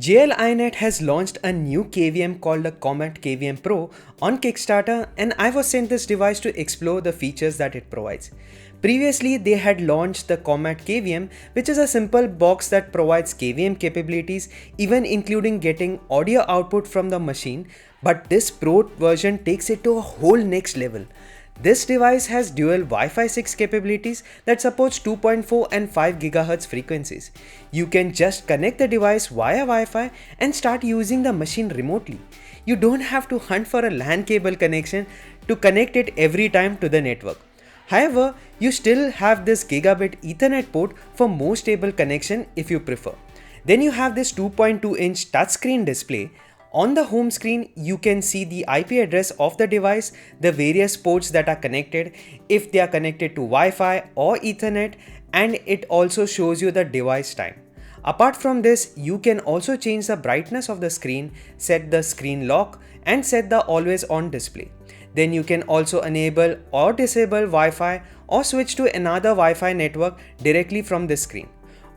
GLiNet has launched a new KVM called the Comet KVM Pro on Kickstarter, and I was sent this device to explore the features that it provides. Previously, they had launched the Comet KVM, which is a simple box that provides KVM capabilities, even including getting audio output from the machine, but this Pro version takes it to a whole next level. This device has dual Wi-Fi 6 capabilities that supports 2.4 and 5 GHz frequencies. You can just connect the device via Wi-Fi and start using the machine remotely. You don't have to hunt for a LAN cable connection to connect it every time to the network. However, you still have this gigabit Ethernet port for more stable connection if you prefer. Then you have this 2.2-inch touchscreen display. On the home screen, you can see the IP address of the device, the various ports that are connected, if they are connected to Wi-Fi or Ethernet, and it also shows you the device time. Apart from this, you can also change the brightness of the screen, set the screen lock, and set the always on display. Then you can also enable or disable Wi-Fi or switch to another Wi-Fi network directly from this screen.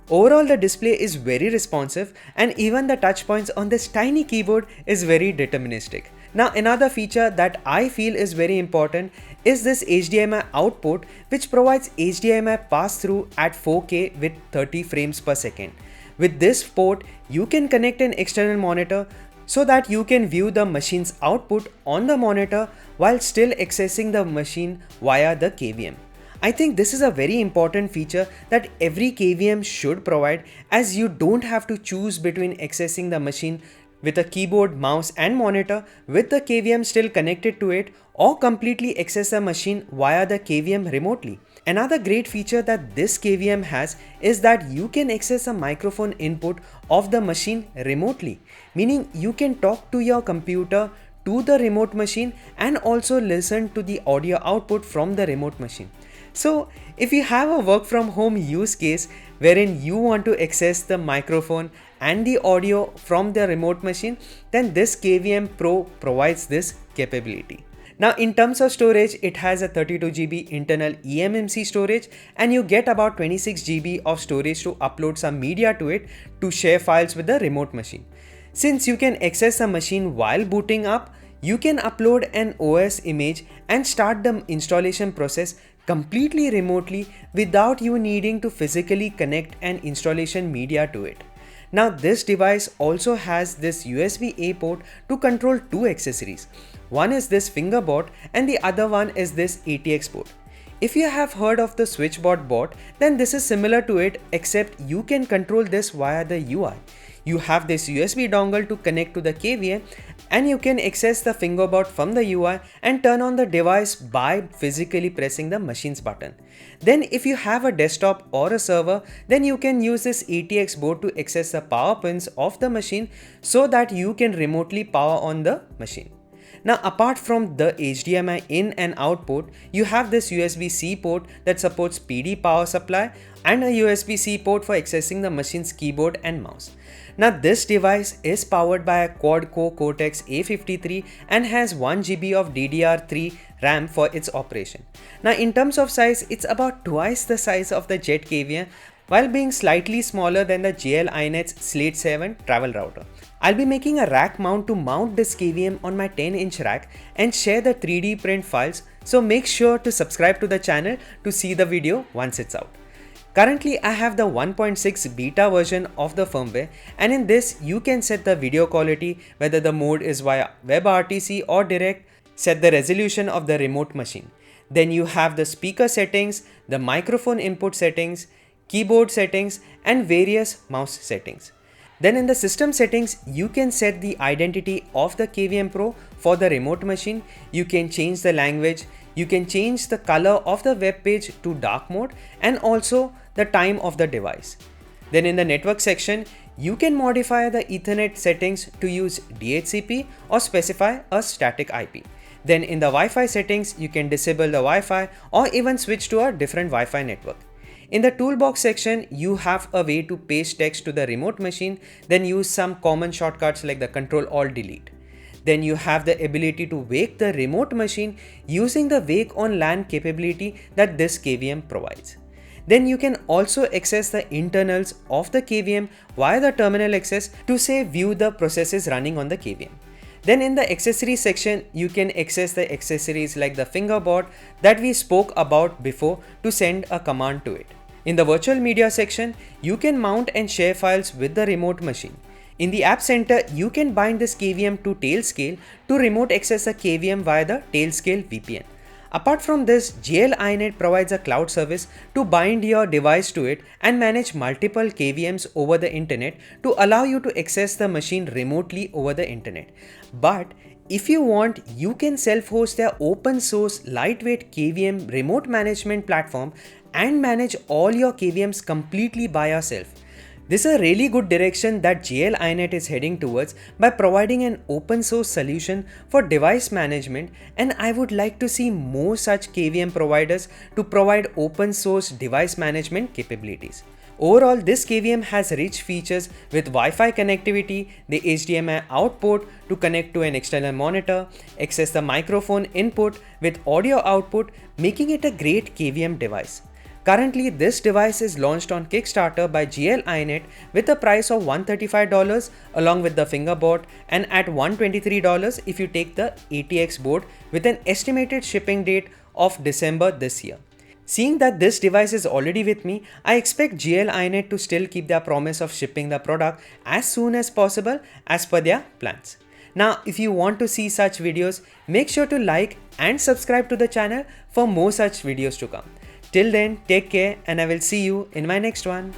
Overall, the display is very responsive, and even the touch points on this tiny keyboard is very deterministic. Now, another feature that I feel is very important is this HDMI output, which provides HDMI pass-through at 4K with 30 frames per second. With this port, you can connect an external monitor so that you can view the machine's output on the monitor while still accessing the machine via the KVM. I think this is a very important feature that every KVM should provide, as you don't have to choose between accessing the machine with a keyboard, mouse and monitor with the KVM still connected to it, or completely access the machine via the KVM remotely. Another great feature that this KVM has is that you can access a microphone input of the machine remotely, meaning you can talk to your computer to the remote machine and also listen to the audio output from the remote machine. So if you have a work from home use case wherein you want to access the microphone and the audio from the remote machine, then this KVM Pro provides this capability. Now, in terms of storage, it has a 32 GB internal eMMC storage, and you get about 26 GB of storage to upload some media to it to share files with the remote machine. Since you can access the machine while booting up, you can upload an OS image and start the installation process completely remotely without you needing to physically connect an installation media to it. Now, this device also has this USB-A port to control two accessories. One is this fingerboard and the other one is this ATX port. If you have heard of the SwitchBot bot, then this is similar to it, except you can control this via the UI. You have this USB dongle to connect to the KVM, and you can access the fingerboard from the UI and turn on the device by physically pressing the machine's button. Then if you have a desktop or a server, then you can use this ATX board to access the power pins of the machine so that you can remotely power on the machine. Now, apart from the HDMI in and out port, you have this USB-C port that supports PD power supply and a USB-C port for accessing the machine's keyboard and mouse. Now, this device is powered by a quad-core Cortex A53 and has 1 GB of DDR3 RAM for its operation. Now, in terms of size, it's about twice the size of the Jet KVM, while being slightly smaller than the GLiNet's Slate 7 travel router. I'll be making a rack mount to mount this KVM on my 10-inch rack and share the 3D print files, so make sure to subscribe to the channel to see the video once it's out. Currently, I have the 1.6 beta version of the firmware, and in this you can set the video quality, whether the mode is via WebRTC or direct, set the resolution of the remote machine. Then you have the speaker settings, the microphone input settings, keyboard settings and various mouse settings. Then in the system settings, you can set the identity of the KVM Pro for the remote machine. You can change the language, you can change the color of the web page to dark mode, and also the time of the device. Then in the network section, you can modify the Ethernet settings to use DHCP or specify a static IP. Then in the Wi-Fi settings, you can disable the Wi-Fi or even switch to a different Wi-Fi network. In the Toolbox section, you have a way to paste text to the remote machine, then use some common shortcuts like the Ctrl-Alt-Delete. Then you have the ability to wake the remote machine using the Wake on LAN capability that this KVM provides. Then you can also access the internals of the KVM via the terminal access to say view the processes running on the KVM. Then in the accessories section, you can access the accessories like the fingerboard that we spoke about before to send a command to it. In the virtual media section, you can mount and share files with the remote machine. In the App Center, you can bind this KVM to Tailscale to remote access the KVM via the Tailscale VPN. Apart from this, GLiNet provides a cloud service to bind your device to it and manage multiple KVMs over the internet to allow you to access the machine remotely over the internet. But if you want, you can self-host their open source lightweight KVM remote management platform and manage all your KVMs completely by yourself. This is a really good direction that GLiNet is heading towards by providing an open source solution for device management, and I would like to see more such KVM providers to provide open source device management capabilities. Overall, this KVM has rich features with Wi-Fi connectivity, the HDMI output to connect to an external monitor, access the microphone input with audio output, making it a great KVM device. Currently, this device is launched on Kickstarter by GLiNet with a price of $135 along with the fingerboard, and at $123 if you take the ATX board, with an estimated shipping date of December this year. Seeing that this device is already with me, I expect GLiNet to still keep their promise of shipping the product as soon as possible as per their plans. Now, if you want to see such videos, make sure to like and subscribe to the channel for more such videos to come. Till then, take care and I will see you in my next one.